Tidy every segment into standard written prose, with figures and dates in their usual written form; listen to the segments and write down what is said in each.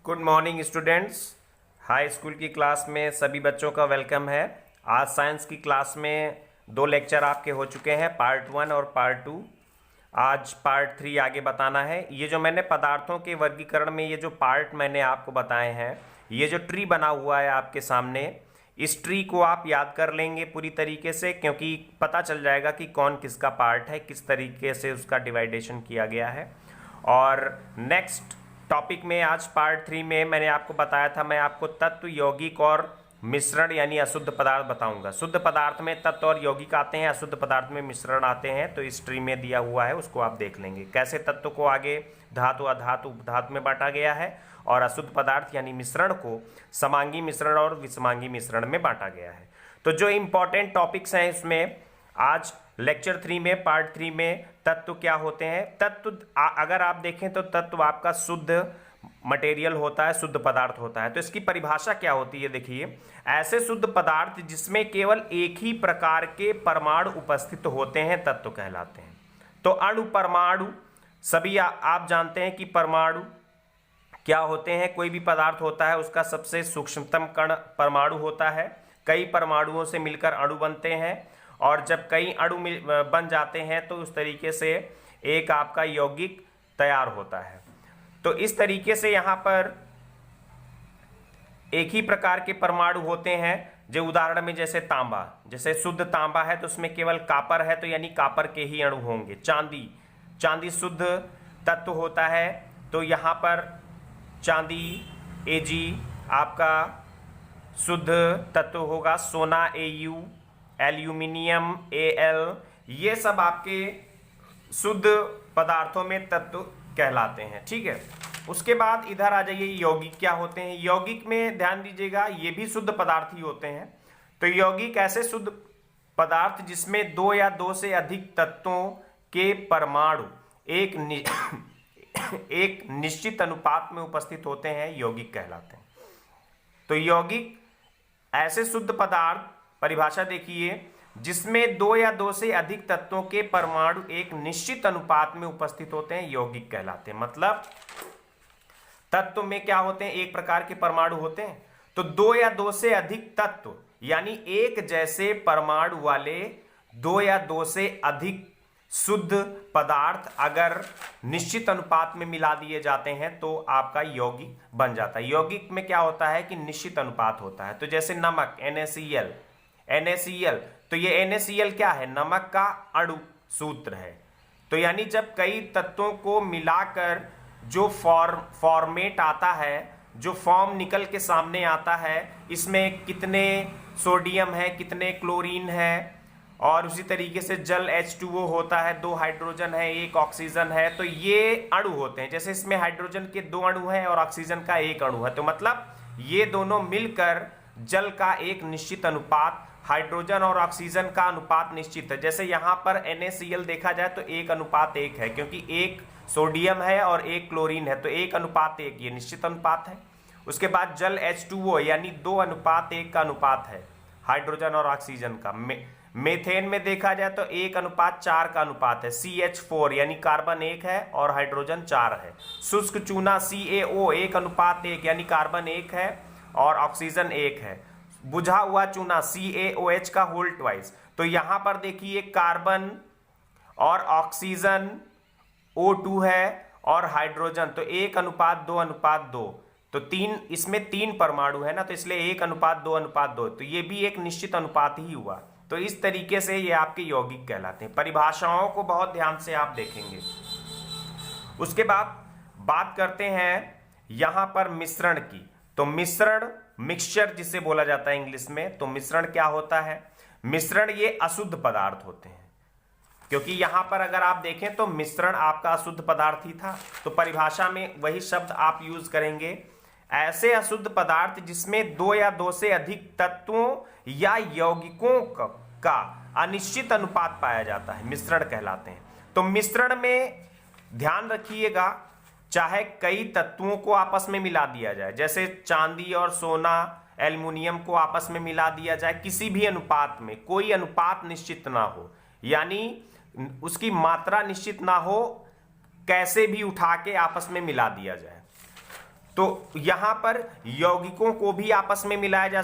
Good morning students. High school की class में सभी बच्चों का वेलकम है। आज साइंस की क्लास में 2 लेक्चर आपके हो चुके हैं, पार्ट 1 और पार्ट 2। आज पार्ट 3 आगे बताना है। ये जो मैंने पदार्थों के वर्गीकरण में ये जो पार्ट मैंने आपको बताए हैं, ये जो ट्री बना हुआ है आपके सामने, इस ट्री को आप याद कर लेंगे पूरी तरीके से, क्योंकि पता चल जाएगा कि कौन किसका पार्ट है, किस तरीके से उसका डिवाइडेशन किया गया है। और नेक्स्ट टॉपिक में आज पार्ट 3 में मैंने आपको बताया था, मैं आपको तत्व, यौगिक और मिश्रण यानी अशुद्ध पदार्थ बताऊंगा। शुद्ध पदार्थ में तत्व और यौगिक आते हैं, अशुद्ध पदार्थ में मिश्रण आते हैं। तो इस ट्री में दिया हुआ है, उसको आप देख लेंगे कैसे तत्व को आगे धातु, अधातु, उपधातु में बांटा गया है और अशुद्ध पदार्थ यानी मिश्रण को समांगी मिश्रण और विषमांगी मिश्रण में बांटा गया है। तो जो इंपॉर्टेंट टॉपिक्स हैं इसमें आज लेक्चर 3 में, पार्ट 3 में तत्व क्या होते हैं। तत्व अगर आप देखें तो तत्व आपका शुद्ध मटेरियल होता है, शुद्ध पदार्थ होता है। तो इसकी परिभाषा क्या होती है, देखिए, ऐसे शुद्ध पदार्थ जिसमें केवल एक ही प्रकार के परमाणु उपस्थित होते हैं तत्व कहलाते हैं। तो अणु, परमाणु सभी आप जानते हैं कि परमाणु क्या होते हैं। कोई भी पदार्थ होता है उसका सबसे सूक्ष्मतम कण परमाणु होता है। कई परमाणुओं से मिलकर अणु बनते हैं और जब कई अणु बन जाते हैं तो उस तरीके से एक आपका यौगिक तैयार होता है। तो इस तरीके से यहाँ पर एक ही प्रकार के परमाणु होते हैं। जो उदाहरण में जैसे तांबा, जैसे शुद्ध तांबा है तो उसमें केवल कापर है, तो यानी कापर के ही अणु होंगे। चांदी, चांदी शुद्ध तत्व होता है, तो यहाँ पर चांदी Ag आपका शुद्ध तत्व होगा। सोना Au, एल्यूमिनियम Al, ये सब आपके शुद्ध पदार्थों में तत्व कहलाते हैं। ठीक है, उसके बाद इधर आ जाइए, यौगिक क्या होते हैं। यौगिक में ध्यान दीजिएगा, ये भी शुद्ध पदार्थ ही होते हैं। तो यौगिक ऐसे शुद्ध पदार्थ जिसमें 2 या 2 से अधिक तत्वों के परमाणु एक निश्चित अनुपात में उपस्थित होते हैं, यौगिक कहलाते हैं। तो यौगिक ऐसे शुद्ध पदार्थ, परिभाषा देखिए, जिसमें 2 या 2 से अधिक तत्वों के परमाणु एक निश्चित अनुपात में उपस्थित होते हैं, यौगिक कहलाते हैं। मतलब तत्व में क्या होते हैं, एक प्रकार के परमाणु होते हैं। तो 2 या 2 से अधिक तत्व यानी एक जैसे परमाणु वाले 2 या 2 से अधिक शुद्ध पदार्थ अगर निश्चित अनुपात में मिला दिए जाते हैं तो आपका यौगिक बन जाता है। यौगिक में क्या होता है कि निश्चित अनुपात होता है। तो जैसे नमक NaCl, तो ये NaCl क्या है, नमक का अणु सूत्र है। तो यानी जब कई तत्वों को मिलाकर जो फॉर्मेट आता है, जो फॉर्म निकल के सामने आता है, इसमें कितने सोडियम है, कितने क्लोरीन है, और उसी तरीके से जल H2O होता है, 2 हाइड्रोजन है, 1 ऑक्सीजन है। तो ये अणु होते हैं। जैसे इसमें हाइड्रोजन के 2 अणु हैं और ऑक्सीजन का 1 अणु है, तो मतलब ये दोनों मिलकर जल का एक निश्चित अनुपात, हाइड्रोजन और ऑक्सीजन का अनुपात निश्चित है। जैसे यहाँ पर NaCl देखा जाए तो 1:1 है, क्योंकि 1 सोडियम है और 1 क्लोरीन है, तो 1:1, ये निश्चित अनुपात है। उसके बाद जल H2O यानी 2:1 का अनुपात है हाइड्रोजन और ऑक्सीजन का। मेथेन में देखा जाए तो 1:4 का अनुपात है। CH4 यानी कार्बन 1 है और हाइड्रोजन 4 है। शुष्क चूना CaO 1:1 यानी कार्बन 1 है और ऑक्सीजन 1 है। बुझा हुआ चूना CaOH का होल ट्वाइस। तो यहां पर देखिए कार्बन और ऑक्सीजन O2 है और हाइड्रोजन, तो 1:2:2। तो 3, इसमें 3 परमाणु है ना, तो इसलिए 1:2:2। तो ये भी एक निश्चित अनुपात ही हुआ। तो इस तरीके से ये आपके यौगिक कहलाते हैं। परिभाषाओं को बहुत ध्यान से आप देखेंगे। उसके बाद बात करते हैं यहां पर मिश्रण की। तो मिश्रण, मिक्सचर जिसे बोला जाता है इंग्लिश में, तो मिश्रण क्या होता है। मिश्रण ये अशुद्ध पदार्थ होते हैं, क्योंकि यहां पर अगर आप देखें तो मिश्रण आपका अशुद्ध पदार्थ ही था। तो परिभाषा में वही शब्द आप यूज करेंगे, ऐसे अशुद्ध पदार्थ जिसमें 2 या 2 से अधिक तत्वों या यौगिकों का अनिश्चित अनुपात पाया जाता है, मिश्रण कहलाते हैं। तो मिश्रण में ध्यान रखिएगा, चाहे कई तत्वों को आपस में मिला दिया जाए, जैसे चांदी और सोना, एल्युमिनियम को आपस में मिला दिया जाए, किसी भी अनुपात में, कोई अनुपात निश्चित ना हो, यानी उसकी मात्रा निश्चित ना हो, कैसे भी उठा के आपस में मिला दिया जाए। तो यहां पर यौगिकों को भी आपस में मिलाया जा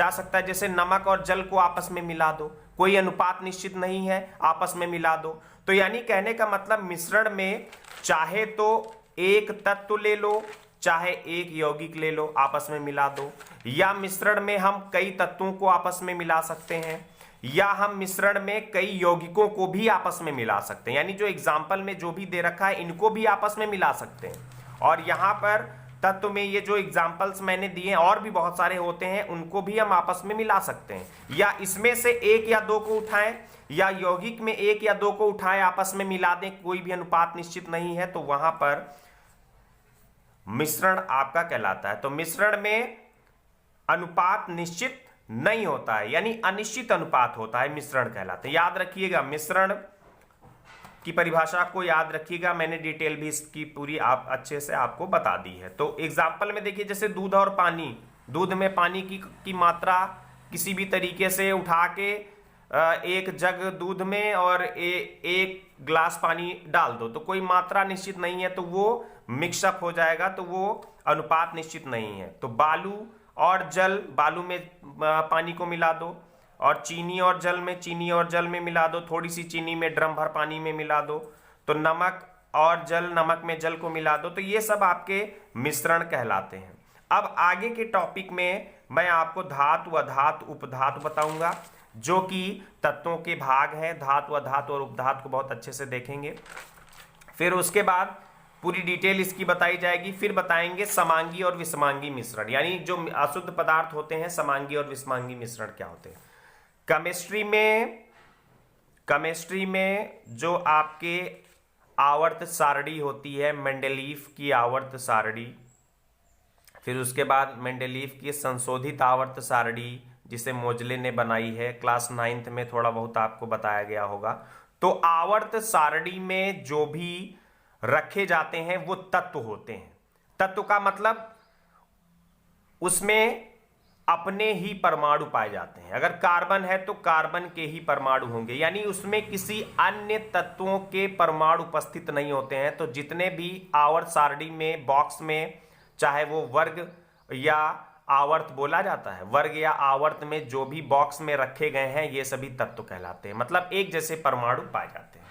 सकता है, जैसे नमक और जल को आपस में मिला दो, कोई अनुपात निश्चित नहीं है, आपस में मिला दो। तो यानी कहने का मतलब मिश्रण में चाहे तो एक तत्व ले लो, चाहे एक यौगिक ले लो, आपस में मिला दो, या मिश्रण में हम कई तत्वों को आपस में मिला सकते हैं, या हम मिश्रण में कई यौगिकों को भी आपस में मिला सकते हैं। यानी जो एग्जाम्पल में जो भी दे रखा है इनको भी आपस में मिला सकते हैं। और यहां पर तत्व में ये जो एग्जाम्पल्स मैंने दिए हैं और भी बहुत सारे होते हैं, उनको भी हम आपस में मिला सकते हैं, या इसमें से एक या दो को उठाएं, या यौगिक में एक या दो को उठाएं, आपस में मिला दें, कोई भी अनुपात निश्चित नहीं है, तो वहां पर मिश्रण आपका कहलाता है। तो मिश्रण में अनुपात निश्चित नहीं होता है, यानी अनिश्चित अनुपात होता है, मिश्रण कहलाते हैं। याद रखिएगा, मिश्रण की परिभाषा को याद रखिएगा, मैंने डिटेल भी इसकी पूरी आप अच्छे से आपको बता दी है। तो एग्जाम्पल में देखिए, जैसे दूध और पानी, दूध में पानी की मात्रा किसी भी तरीके से उठा के एक जग दूध में और एक ग्लास पानी डाल दो, तो कोई मात्रा निश्चित नहीं है, तो वो मिक्सअप हो जाएगा, तो वो अनुपात निश्चित नहीं है। तो बालू और जल, बालू में पानी को मिला दो, और चीनी और जल में, चीनी और जल में मिला दो, थोड़ी सी चीनी में ड्रम भर पानी में मिला दो, तो नमक और जल, नमक में जल को मिला दो, तो ये सब आपके मिश्रण कहलाते हैं। अब आगे के टॉपिक में मैं आपको धातु, अधातु, उपधातु बताऊंगा, जो कि तत्वों के भाग हैं। धातु, अधातु और उपधातु को बहुत अच्छे से देखेंगे। फिर उसके बाद पूरी डिटेल इसकी बताई जाएगी। फिर बताएंगे समांगी और विषमांगी मिश्रण, यानी जो अशुद्ध पदार्थ होते हैं, समांगी और विषमांगी मिश्रण क्या होते हैं। केमिस्ट्री में जो आपके आवर्त सारणी होती है, मेंडेलीव की आवर्त सारणी, फिर उसके बाद मेंडेलीव की संशोधित आवर्त सारणी, जिसे मोजले ने बनाई है, क्लास 9th में थोड़ा बहुत आपको बताया गया होगा। तो आवर्त सारणी में जो भी रखे जाते हैं वो तत्व होते हैं। तत्व का मतलब उसमें अपने ही परमाणु पाए जाते हैं। अगर कार्बन है तो कार्बन के ही परमाणु होंगे, यानी उसमें किसी अन्य तत्वों के परमाणु उपस्थित नहीं होते हैं। तो जितने भी आवर्त सारणी में बॉक्स में, चाहे वो वर्ग या आवर्त बोला जाता है, वर्ग या आवर्त में जो भी बॉक्स में रखे गए हैं, ये सभी तत्व कहलाते हैं, मतलब एक जैसे परमाणु पाए जाते हैं।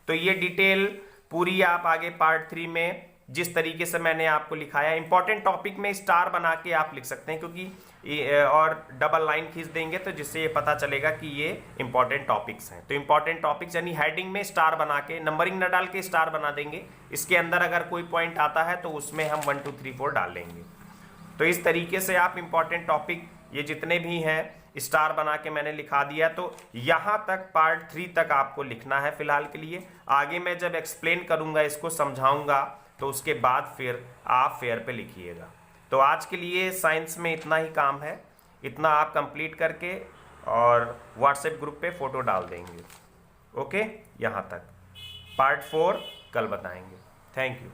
तो ये डिटेल पूरी आप आगे पार्ट 3 में जिस तरीके से मैंने आपको लिखाया, इंपॉर्टेंट टॉपिक में स्टार बना के आप लिख सकते हैं, क्योंकि और डबल लाइन खींच देंगे तो जिससे ये पता चलेगा कि ये इंपॉर्टेंट टॉपिक्स हैं। तो इंपॉर्टेंट टॉपिक्स यानी हेडिंग में स्टार बना के, नंबरिंग न डाल के स्टार बना देंगे। इसके अंदर अगर कोई पॉइंट आता है तो उसमें हम 1 2 3 4 डाल लेंगे। तो इस तरीके से आप इंपॉर्टेंट टॉपिक ये जितने भी हैं स्टार बना के मैंने लिखा दिया। तो यहां तक पार्ट 3 तक आपको लिखना है फिलहाल के लिए। आगे मैं जब एक्सप्लेन करूंगा, इसको समझाऊंगा, तो उसके बाद फिर आप फेयर पे लिखिएगा। तो आज के लिए साइंस में इतना ही काम है, इतना आप कंप्लीट करके और व्हाट्सएप ग्रुप पे फोटो डाल देंगे। ओके, यहाँ तक। पार्ट 4 कल बताएंगे। Thank you.